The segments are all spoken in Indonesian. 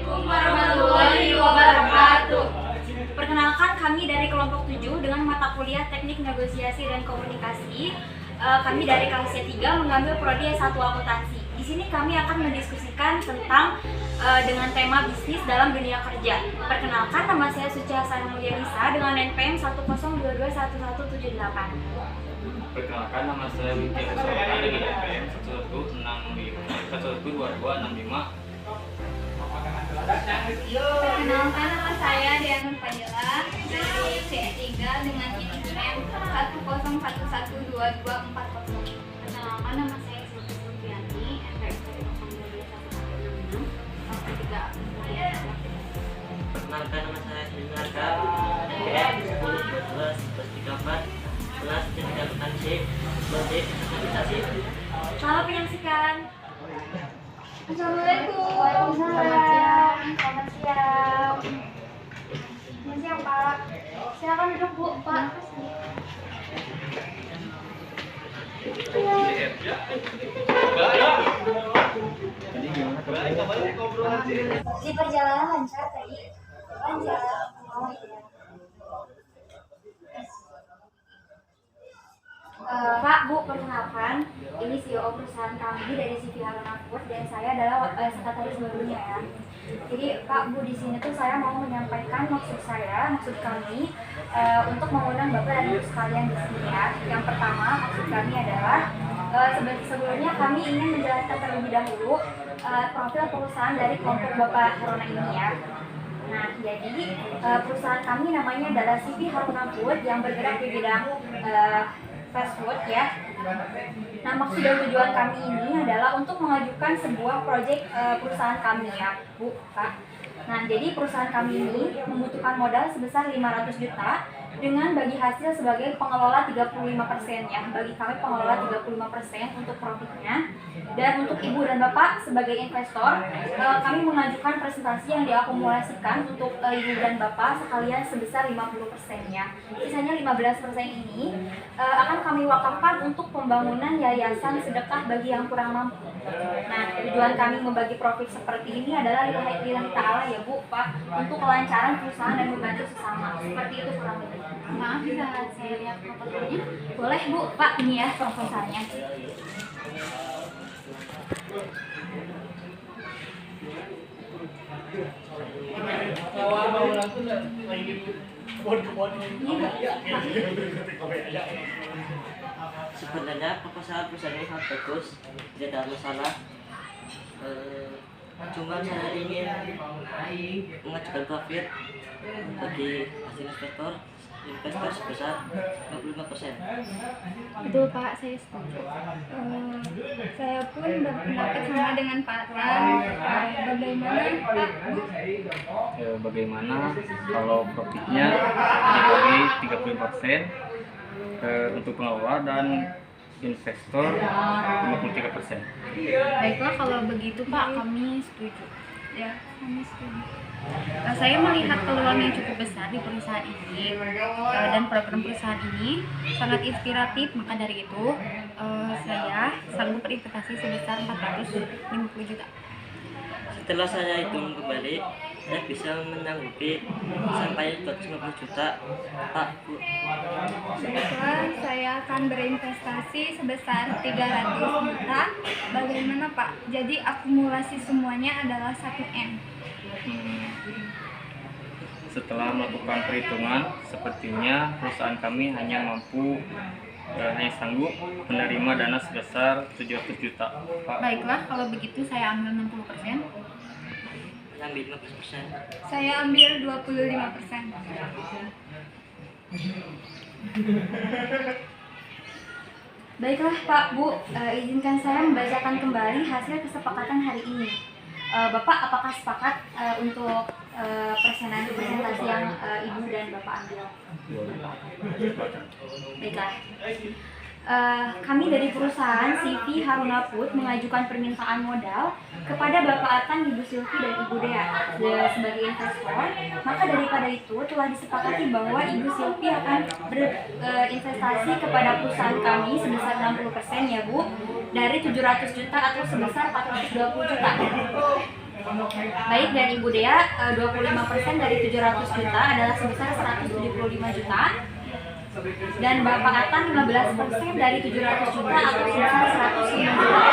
Assalamualaikum warahmatullahi wabarakatuh. Perkenalkan, kami dari kelompok 7 dengan mata kuliah Teknik Negosiasi dan Komunikasi. Kami dari kelas C3 mengambil prodi S1 Akuntansi. Di sini kami akan mendiskusikan tentang dengan tema bisnis dalam dunia kerja. Perkenalkan, nama saya Suci Hasanah Mulyadisa dengan NPM 102211178. Perkenalkan, nama saya Wiki Kuswara dengan NPM 1122265. Perkenalkan, nama saya Dianun Fadila dari C3 dengan NPM 101122440. Perkenalkan, nama saya Sulti Sulfiani, NPM 1022166. Perkenalkan, nama saya Hinarka, NPM 1021134, kelas Teknik Akuntansi, prodi Spesialisasi. Halo penyaksikan. Assalamualaikum. Waalaikumsalam. Selamat siang. Selamat siang, Pak. Silakan duduk, Bu. Pak. Di perjalanan lancar tadi. Lancar. Oh iya. Pak, Bu, perkenalkan, ini CEO perusahaan kami dari CV Haruna Food dan saya adalah sekretaris barunya ya. Jadi Pak, Bu, di sini tuh saya mau menyampaikan maksud kami untuk mengundang Bapak dan Ibu sekalian di sini ya. Yang pertama, maksud kami adalah sebelumnya kami ingin menjelaskan terlebih dahulu profil perusahaan dari kelompok Bapak Haruna ini ya. Nah, jadi perusahaan kami namanya adalah CV Haruna Food yang bergerak di bidang fast food ya. Nah, maksud dan tujuan kami ini adalah untuk mengajukan sebuah proyek perusahaan kami ya, Bu, Pak. Nah, jadi perusahaan kami ini membutuhkan modal sebesar 500 juta dengan bagi hasil sebagai pengelola 35% ya. Bagi kami pengelola 35% untuk profitnya. Dan untuk Ibu dan Bapak sebagai investor, kami mengajukan presentasi yang diakumulasikan untuk Ibu dan Bapak sekalian sebesar 50% ya. Sisanya 15% ini akan kami wakafkan untuk pembangunan yayasan sedekah bagi yang kurang mampu. Nah, tujuan kami membagi profit seperti ini adalah lillahi ta'ala ya, Bu, Pak, untuk kelancaran perusahaan dan membantu sesama. Seperti itu kurang lebih. Maaf, bisa saya lihat proposalnya? Boleh, Bu, Pak, ini ya proposalnya. Sebenarnya proposal perusahaan ini sangat bagus, tidak ada masalah. Cuma saya ingin mengajukan profit bagi hasil investor sebesar 25%. Betul Pak, saya setuju. Saya pun berpendapat sama dengan Pak Ran. Bagaimana Pak, Bu? Ya, bagaimana kalau profitnya dibagi 35% untuk pengelola dan investor 53%. Baiklah kalau begitu Pak, kami setuju. Ya, kami setuju. Saya melihat peluang yang cukup besar di perusahaan ini dan program perusahaan ini sangat inspiratif, maka dari itu saya sanggup berinvestasi sebesar 450 juta. Setelah saya hitung kembali, saya bisa menanggupi sampai 250 juta, Pak, Bu. Baiklah, saya akan berinvestasi sebesar 300 juta. Bagaimana Pak? Jadi akumulasi semuanya adalah 1M. Setelah melakukan perhitungan, sepertinya perusahaan kami hanya sanggup menerima dana sebesar 700 juta, Pak. Baiklah, kalau begitu saya ambil 60%. Ambil 15%. Saya ambil 25%. Baiklah Pak, Bu, izinkan saya membacakan kembali hasil kesepakatan hari ini. Bapak apakah sepakat untuk presentasi yang Ibu dan Bapak ambil? Baiklah. Kami dari perusahaan CV Haruna Food mengajukan permintaan modal kepada Bapak Atan, Ibu Silvi, dan Ibu Dea sebagai investor. Maka daripada itu telah disepakati bahwa Ibu Silvi akan berinvestasi kepada perusahaan kami sebesar 60% ya Bu, dari 700 juta atau sebesar 420 juta. Baik, dan Ibu Dea, 25% dari 700 juta adalah sebesar 175 juta. Dan Bapak Atan 15% dari 700 juta atau sebesar 105 juta.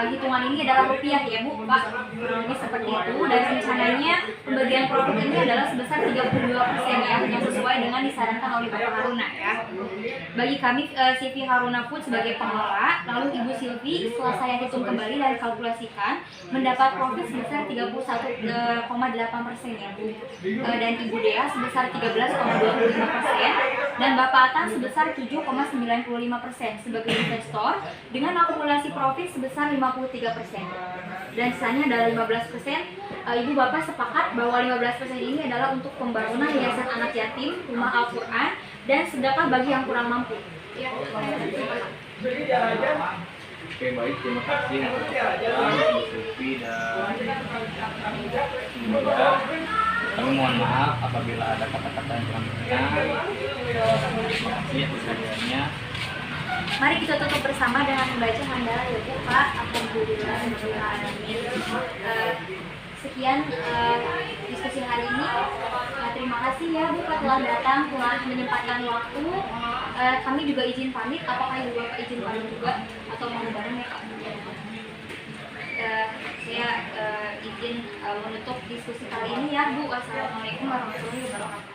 Hitungan ini adalah rupiah ya Bu, Pak. Ini seperti itu, dan rencananya pembagian profit ini adalah sebesar 32% ya, yang sesuai dengan disarankan oleh Bapak Haruna ya. Bagi kami CV Haruna Food sebagai pengelola, lalu Ibu Silvi setelah saya hitung kembali dan kalkulasikan mendapat profit sebesar 31,8% ya Bu. Dan Ibu Dea sebesar 13,25% dan Bapak Atan sebesar 7,95% sebagai investor dengan akumulasi profit sebesar 53%. Dan sisanya adalah 15%. Ibu Bapak sepakat bahwa 15% ini adalah untuk pembangunan yayasan anak yatim, rumah Al-Quran, dan sedekah bagi yang kurang mampu. Ya, Oke, baik, terima kasih atas pertanyaan Ibu Sufi dan Ibu Dea. Kami mohon maaf apabila ada kata-kata yang kurang berkenan. Terima kasih atas kehadirannya. Mari kita tutup bersama dengan membaca hamdalah ya Bu, Pak. Alhamdulillahirobbilalamin. Sekian diskusi hari ini. Terima kasih ya Bu Pak telah datang, telah menyempatkan waktu. Kami juga izin pamit. Apakah Ibu Bapak izin pamit juga atau mau bareng ya Pak? Saya izin menutup diskusi kali ini ya Bu. Wassalamualaikum warahmatullahi wabarakatuh.